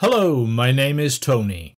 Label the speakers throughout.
Speaker 1: Hello, my name is Tony.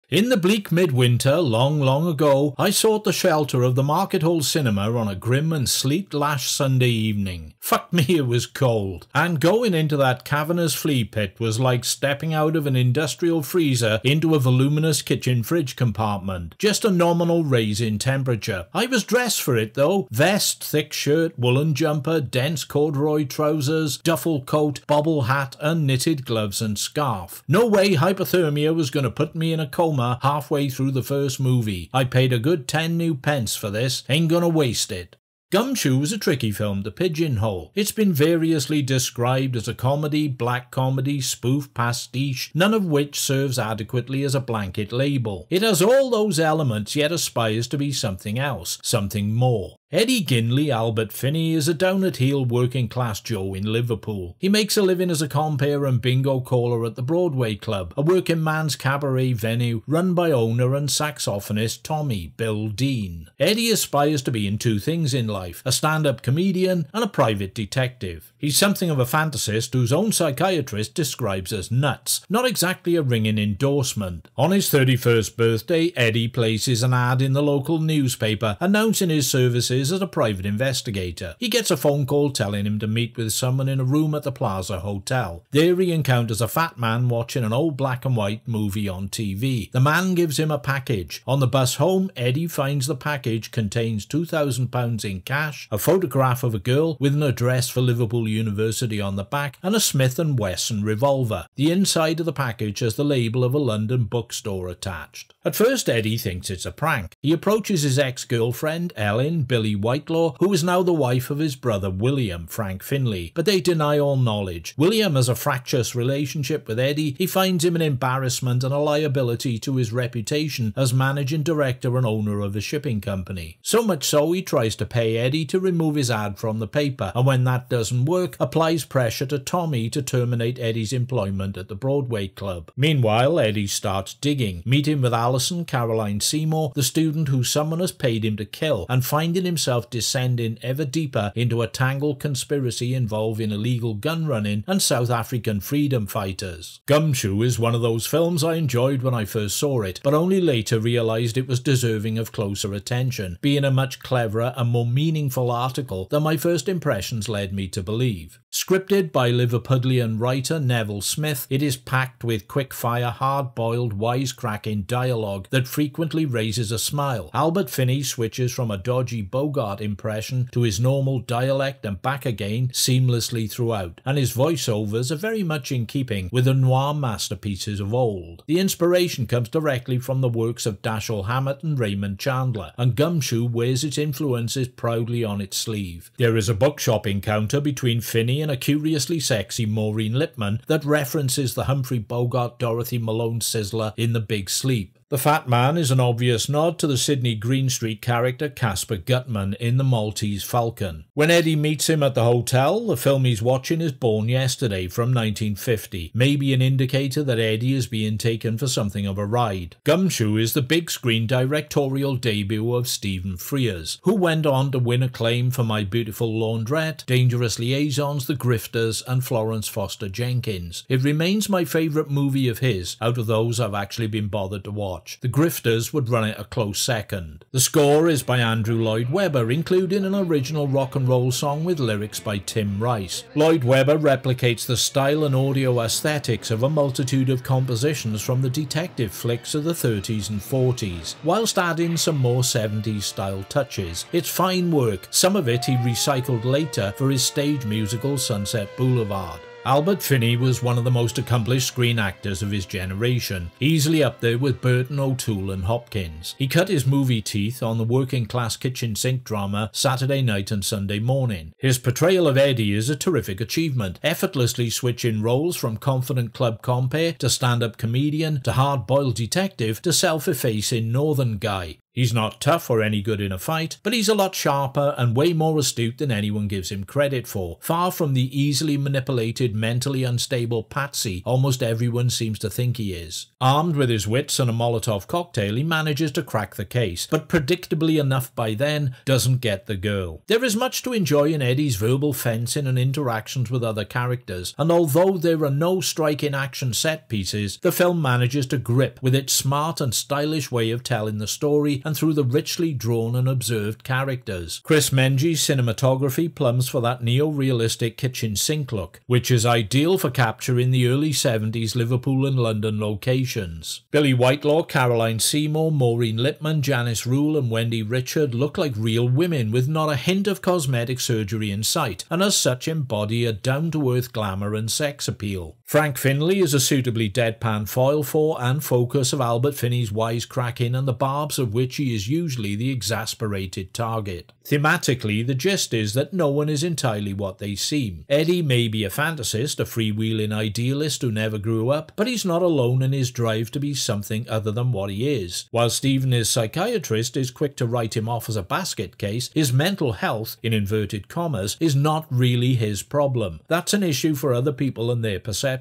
Speaker 1: In the bleak midwinter, long, long ago, I sought the shelter of the Market Hall Cinema on a grim and sleet-lashed Sunday evening. Fuck me, it was cold. And going into that cavernous flea pit was like stepping out of an industrial freezer into a voluminous kitchen fridge compartment. Just a nominal raise in temperature. I was dressed for it though. Vest, thick shirt, woolen jumper, dense corduroy trousers, duffel coat, bobble hat, and knitted gloves and scarf. No way hypothermia was going to put me in a coma halfway through the first movie. I paid a good 10 new pence for this, ain't gonna waste it. Gumshoe was a tricky film to pigeonhole. It's been variously described as a comedy, black comedy, spoof, pastiche, none of which serves adequately as a blanket label. It has all those elements yet aspires to be something else, something more. Eddie Ginley, Albert Finney, is a down-at-heel working-class Joe in Liverpool. He makes a living as a compere and bingo caller at the Broadway Club, a working man's cabaret venue run by owner and saxophonist Tommy Bill Dean. Eddie aspires to be in two things in life, a stand-up comedian and a private detective. He's something of a fantasist whose own psychiatrist describes as nuts, not exactly a ringing endorsement. On his 31st birthday, Eddie places an ad in the local newspaper announcing his services as a private investigator. He gets a phone call telling him to meet with someone in a room at the Plaza Hotel. There he encounters a fat man watching an old black and white movie on TV. The man gives him a package. On the bus home, Eddie finds the package contains £2,000 in cash, a photograph of a girl with an address for Liverpool University on the back, and a Smith & Wesson revolver. The inside of the package has the label of a London bookstore attached. At first, Eddie thinks it's a prank. He approaches his ex-girlfriend, Ellen Billy Whitelaw, who is now the wife of his brother William, Frank Finley, but they deny all knowledge. William has a fractious relationship with Eddie. He finds him an embarrassment and a liability to his reputation as managing director and owner of a shipping company. So much so he tries to pay Eddie to remove his ad from the paper, and when that doesn't work, applies pressure to Tommy to terminate Eddie's employment at the Broadway Club. Meanwhile, Eddie starts digging, meeting with Alison Caroline Seymour, the student who someone has paid him to kill, and finding himself descending ever deeper into a tangled conspiracy involving illegal gun running and South African freedom fighters. Gumshoe is one of those films I enjoyed when I first saw it, but only later realised it was deserving of closer attention, being a much cleverer and more meaningful article than my first impressions led me to believe. Scripted by Liverpudlian writer Neville Smith, it is packed with quick-fire, hard-boiled, wisecracking dialogue that frequently raises a smile. Albert Finney switches from a dodgy Bogart impression to his normal dialect and back again seamlessly throughout, and his voiceovers are very much in keeping with the noir masterpieces of old. The inspiration comes directly from the works of Dashiell Hammett and Raymond Chandler, and Gumshoe wears its influences proudly on its sleeve. There is a bookshop encounter between Finney and a curiously sexy Maureen Lipman that references the Humphrey Bogart Dorothy Malone sizzler in The Big Sleep. The fat man is an obvious nod to the Sydney Greenstreet character Caspar Gutman in The Maltese Falcon. When Eddie meets him at the hotel, the film he's watching is Born Yesterday from 1950, maybe an indicator that Eddie is being taken for something of a ride. Gumshoe is the big screen directorial debut of Stephen Frears, who went on to win acclaim for My Beautiful Laundrette, Dangerous Liaisons, The Grifters, and Florence Foster Jenkins. It remains my favourite movie of his out of those I've actually been bothered to watch. The Grifters would run it a close second. The score is by Andrew Lloyd Webber, including an original rock and roll song with lyrics by Tim Rice. Lloyd Webber replicates the style and audio aesthetics of a multitude of compositions from the detective flicks of the 30s and 40s, whilst adding some more 70s style touches. It's fine work, some of it he recycled later for his stage musical Sunset Boulevard. Albert Finney was one of the most accomplished screen actors of his generation, easily up there with Burton, O'Toole and Hopkins. He cut his movie teeth on the working-class kitchen sink drama Saturday Night and Sunday Morning. His portrayal of Eddie is a terrific achievement, effortlessly switching roles from confident club compere to stand-up comedian to hard-boiled detective to self-effacing northern guy. He's not tough or any good in a fight, but he's a lot sharper and way more astute than anyone gives him credit for, far from the easily manipulated, mentally unstable patsy almost everyone seems to think he is. Armed with his wits and a Molotov cocktail, he manages to crack the case, but predictably enough by then, doesn't get the girl. There is much to enjoy in Eddie's verbal fencing and interactions with other characters, and although there are no striking action set pieces, the film manages to grip with its smart and stylish way of telling the story and through the richly drawn and observed characters. Chris Menji's cinematography plumbs for that neo-realistic kitchen sink look, which is ideal for capturing the early 70s Liverpool and London locations. Billy Whitelaw, Caroline Seymour, Maureen Lipman, Janice Rule and Wendy Richard look like real women with not a hint of cosmetic surgery in sight, and as such embody a down-to-earth glamour and sex appeal. Frank Finlay is a suitably deadpan foil for and focus of Albert Finney's wisecracking and the barbs of which he is usually the exasperated target. Thematically, the gist is that no one is entirely what they seem. Eddie may be a fantasist, a freewheeling idealist who never grew up, but he's not alone in his drive to be something other than what he is. While Stephen, his psychiatrist, is quick to write him off as a basket case, his mental health, in inverted commas, is not really his problem. That's an issue for other people and their perceptions.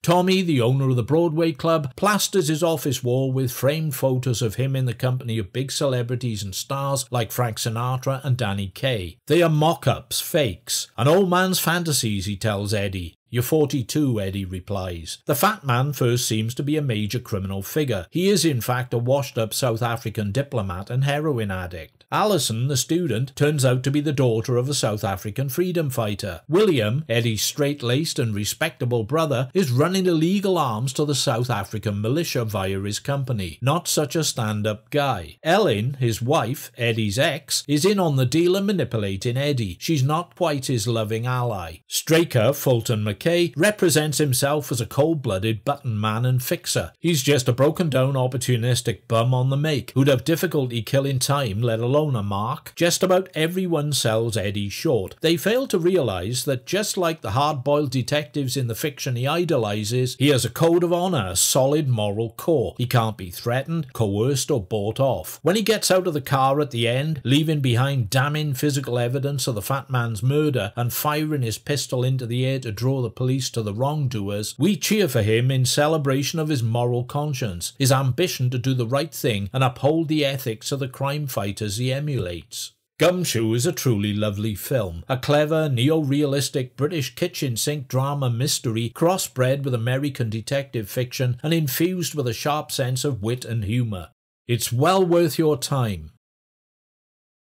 Speaker 1: Tommy, the owner of the Broadway Club, plasters his office wall with framed photos of him in the company of big celebrities and stars like Frank Sinatra and Danny Kaye. They are mock-ups, fakes. An old man's fantasies, he tells Eddie. You're 42, Eddie replies. The fat man first seems to be a major criminal figure. He is in fact a washed-up South African diplomat and heroin addict. Alison, the student, turns out to be the daughter of a South African freedom fighter. William, Eddie's straight-laced and respectable brother, is running illegal arms to the South African militia via his company. Not such a stand-up guy. Ellen, his wife, Eddie's ex, is in on the deal and manipulating Eddie. She's not quite his loving ally. Straker, Fulton McKay, represents himself as a cold-blooded button man and fixer. He's just a broken-down opportunistic bum on the make, who'd have difficulty killing time, let alone a mark. Just about everyone sells Eddie short. They fail to realise that just like the hard-boiled detectives in the fiction he idolises, he has a code of honour, a solid moral core. He can't be threatened, coerced or bought off. When he gets out of the car at the end, leaving behind damning physical evidence of the fat man's murder and firing his pistol into the air to draw the police to the wrongdoers, we cheer for him in celebration of his moral conscience, his ambition to do the right thing and uphold the ethics of the crime fighters he emulates. Gumshoe is a truly lovely film, a clever, neo-realistic British kitchen sink drama mystery crossbred with American detective fiction and infused with a sharp sense of wit and humour. It's well worth your time.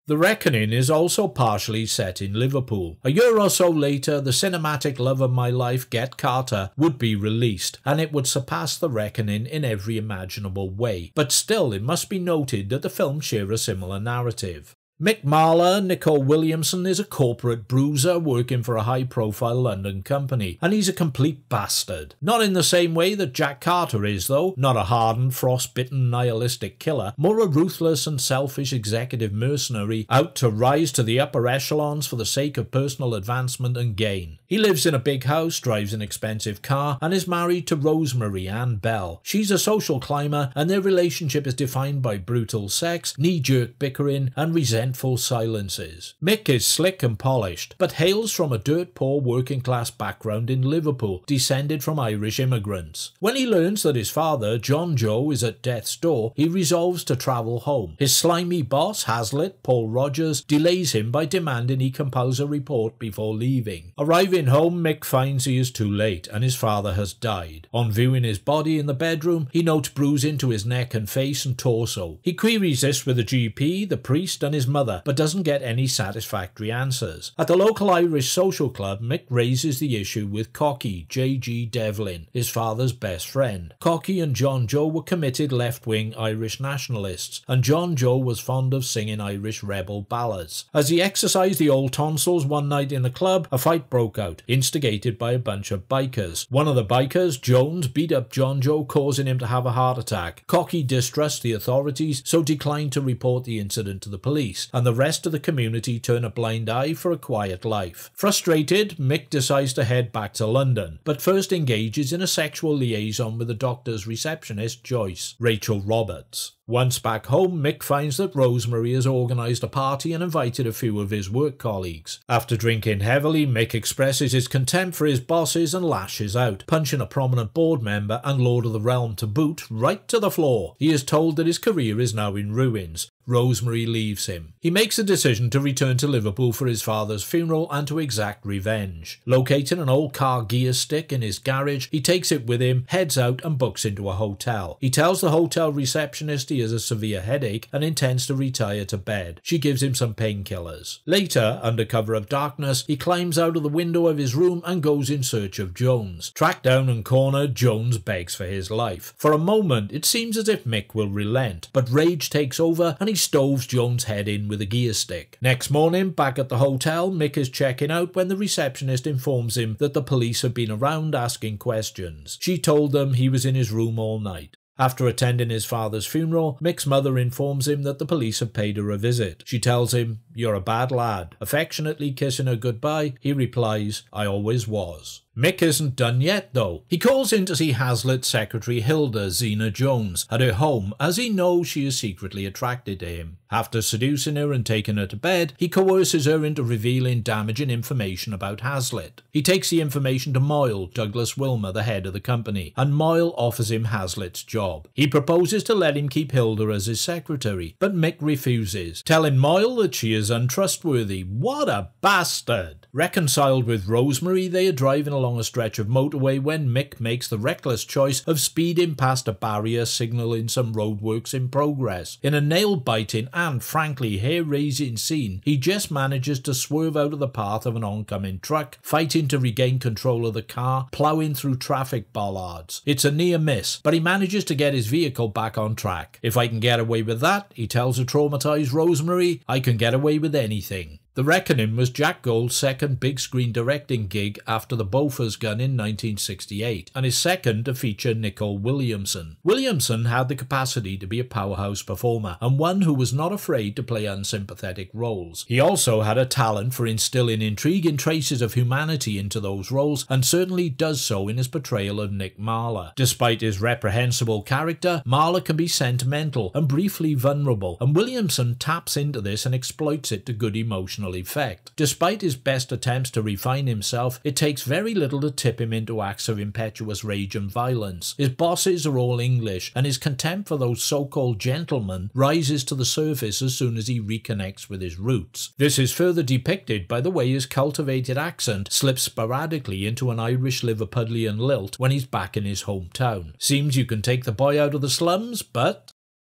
Speaker 1: The Reckoning is also partially set in Liverpool. A year or so later, the cinematic love of my life, Get Carter, would be released, and it would surpass The Reckoning in every imaginable way. But still, it must be noted that the films share a similar narrative. Mick Marler, Nicole Williamson, is a corporate bruiser working for a high-profile London company, and he's a complete bastard. Not in the same way that Jack Carter is, though, not a hardened, frost-bitten, nihilistic killer, more a ruthless and selfish executive mercenary out to rise to the upper echelons for the sake of personal advancement and gain. He lives in a big house, drives an expensive car, and is married to Rosemary Ann Bell. She's a social climber, and their relationship is defined by brutal sex, knee-jerk bickering, and resentment silences. Mick is slick and polished, but hails from a dirt-poor working-class background in Liverpool, descended from Irish immigrants. When he learns that his father, John Joe, is at death's door, he resolves to travel home. His slimy boss, Hazlitt, Paul Rogers, delays him by demanding he compose a report before leaving. Arriving home, Mick finds he is too late, and his father has died. On viewing his body in the bedroom, he notes bruising to his neck and face and torso. He queries this with the GP, the priest, and his mother, but doesn't get any satisfactory answers. At the local Irish social club, Mick raises the issue with Cocky, J.G. Devlin, his father's best friend. Cocky and John Joe were committed left-wing Irish nationalists, and John Joe was fond of singing Irish rebel ballads. As he exercised the old tonsils one night in the club, a fight broke out, instigated by a bunch of bikers. One of the bikers, Jones, beat up John Joe, causing him to have a heart attack. Cocky distrusts the authorities, so declined to report the incident to the police. police, and the rest of the community turn a blind eye for a quiet life. Frustrated, Mick decides to head back to London, but first engages in a sexual liaison with the doctor's receptionist, Joyce, Rachel Roberts. Once back home, Mick finds that Rosemary has organised a party and invited a few of his work colleagues. After drinking heavily, Mick expresses his contempt for his bosses and lashes out, punching a prominent board member and Lord of the Realm to boot right to the floor. He is told that his career is now in ruins. Rosemary leaves him. He makes a decision to return to Liverpool for his father's funeral and to exact revenge. Locating an old car gear stick in his garage, he takes it with him, heads out and books into a hotel. He tells the hotel receptionist he has a severe headache and intends to retire to bed. She gives him some painkillers. Later, under cover of darkness, he climbs out of the window of his room and goes in search of Jones. Tracked down and cornered, Jones begs for his life. For a moment, it seems as if Mick will relent, but rage takes over and he stoves Jones' head in with a gear stick. Next morning, back at the hotel, Mick is checking out when the receptionist informs him that the police have been around asking questions. She told them he was in his room all night. After attending his father's funeral, Mick's mother informs him that the police have paid her a visit. She tells him, "You're a bad lad." Affectionately kissing her goodbye, he replies, "I always was." Mick isn't done yet though. He calls in to see Hazlitt's secretary Hilda Zena Jones at her home as he knows she is secretly attracted to him. After seducing her and taking her to bed, he coerces her into revealing damaging information about Hazlitt. He takes the information to Moyle, Douglas Wilmer, the head of the company, and Moyle offers him Hazlitt's job. He proposes to let him keep Hilda as his secretary, but Mick refuses, telling Moyle that she is untrustworthy. What a bastard! Reconciled with Rosemary, they are driving along a stretch of motorway when Mick makes the reckless choice of speeding past a barrier signalling some roadworks in progress. In a nail-biting and frankly hair-raising scene, he just manages to swerve out of the path of an oncoming truck, fighting to regain control of the car, ploughing through traffic bollards. It's a near miss, but he manages to get his vehicle back on track. "If I can get away with that," he tells a traumatized Rosemary, "I can get away with anything." The Reckoning was Jack Gold's second big-screen directing gig after The Beaufort's Gun in 1968, and his second to feature Nicole Williamson. Williamson had the capacity to be a powerhouse performer, and one who was not afraid to play unsympathetic roles. He also had a talent for instilling intriguing traces of humanity into those roles, and certainly does so in his portrayal of Nick Marler. Despite his reprehensible character, Marler can be sentimental and briefly vulnerable, and Williamson taps into this and exploits it to good emotional effect. Despite his best attempts to refine himself, it takes very little to tip him into acts of impetuous rage and violence. His bosses are all English, and his contempt for those so-called gentlemen rises to the surface as soon as he reconnects with his roots. This is further depicted by the way his cultivated accent slips sporadically into an Irish Liverpudlian lilt when he's back in his hometown. Seems you can take the boy out of the slums, but...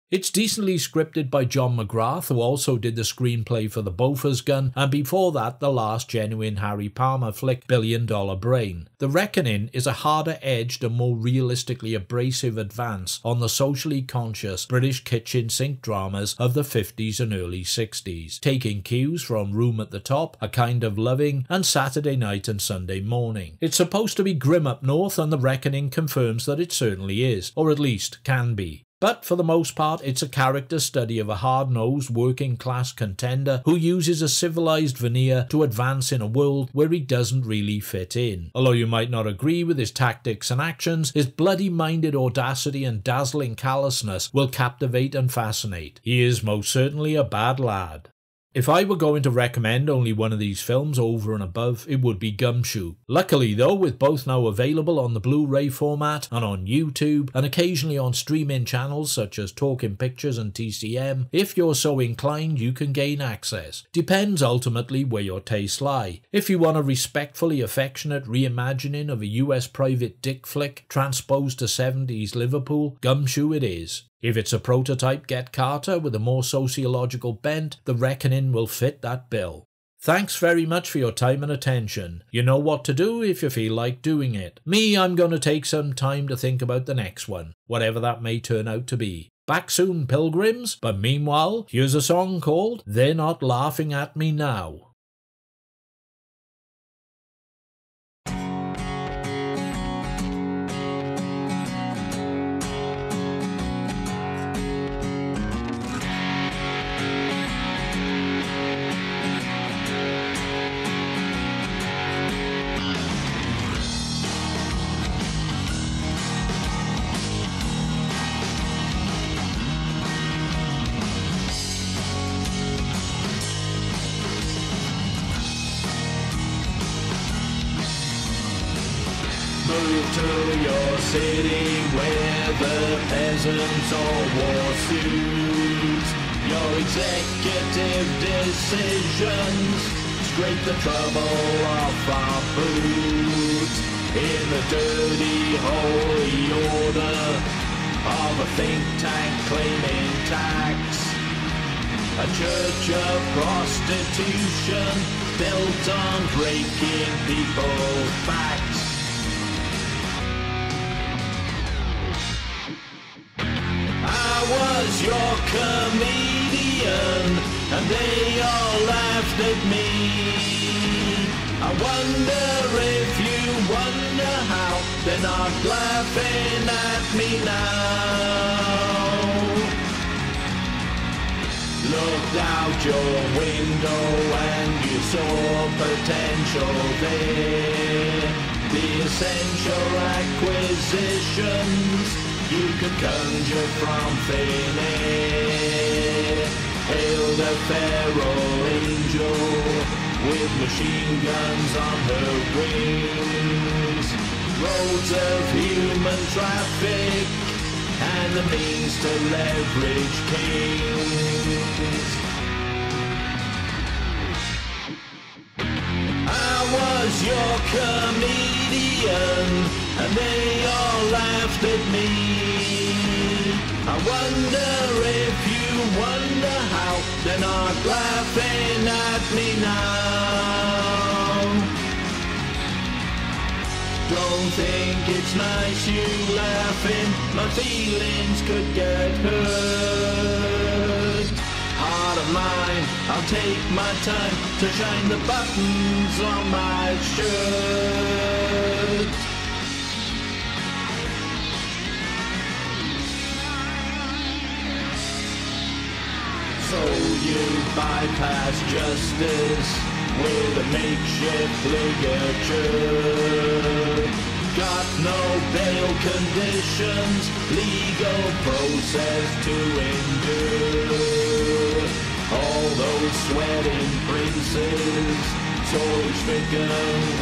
Speaker 1: It's decently scripted by John McGrath, who also did the screenplay for The Beaufort's Gun, and before that the last genuine Harry Palmer flick, Billion Dollar Brain. The Reckoning is a harder-edged and more realistically abrasive advance on the socially conscious British kitchen sink dramas of the 50s and early 60s, taking cues from Room at the Top, A Kind of Loving, and Saturday Night and Sunday Morning. It's supposed to be grim up north, and The Reckoning confirms that it certainly is, or at least can be. But for the most part, it's a character study of a hard-nosed working-class contender who uses a civilized veneer to advance in a world where he doesn't really fit in. Although you might not agree with his tactics and actions, his bloody-minded audacity and dazzling callousness will captivate and fascinate. He is most certainly a bad lad. If I were going to recommend only one of these films over and above, it would be Gumshoe. Luckily though, with both now available on the Blu-ray format and on YouTube, and occasionally on streaming channels such as Talking Pictures and TCM, if you're so inclined you can gain access. Depends ultimately where your tastes lie. If you want a respectfully affectionate reimagining of a US private dick flick transposed to 70s Liverpool, Gumshoe it is. If it's a prototype Get Carter with a more sociological bent, The Reckoning will fit that bill. Thanks very much for your time and attention. You know what to do if you feel like doing it. Me, I'm going to take some time to think about the next one, whatever that may turn out to be. Back soon, pilgrims, but meanwhile, here's a song called They're Not Laughing at Me Now. to your city where the peasants all wore suits. Your executive decisions scrape the trouble off our boots. In the dirty holy order of a think tank claiming tax, a church of prostitution built on breaking people's backs. I was your comedian and they all laughed at me. I wonder if you wonder how they're not laughing at me now. Looked out your window and you saw potential there. The essential acquisitions you could conjure from thin air. Hailed a feral angel with machine guns on her wings. Roads of human traffic and the means to leverage kings. I was your comedian and they all laughed at me. I wonder if you wonder how they're not laughing at me now. Don't think it's nice you laughing, my feelings could get hurt. Heart of mine, I'll take my time to shine the buttons on my shirt. So you bypass justice with a makeshift ligature. Got no bail conditions, legal process to endure. All those sweating princes, sorely stricken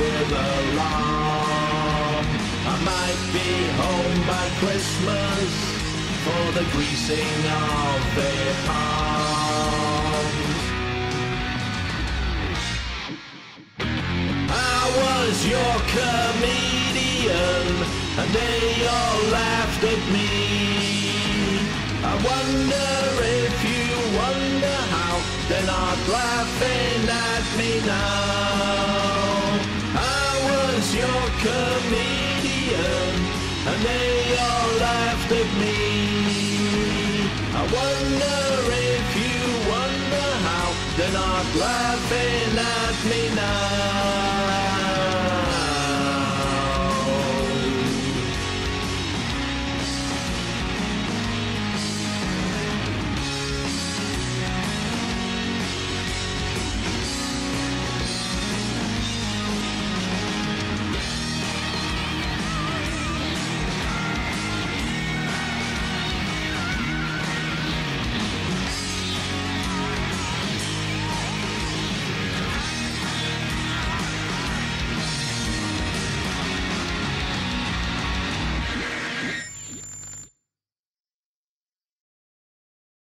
Speaker 1: with alarm. I might be home by Christmas for the greasing of their palms. I was your comedian and they all laughed at me. I wonder if you wonder how they're not laughing at me now. I was your comedian and they all laughed at me. I wonder if you wonder how they're not laughing at me now.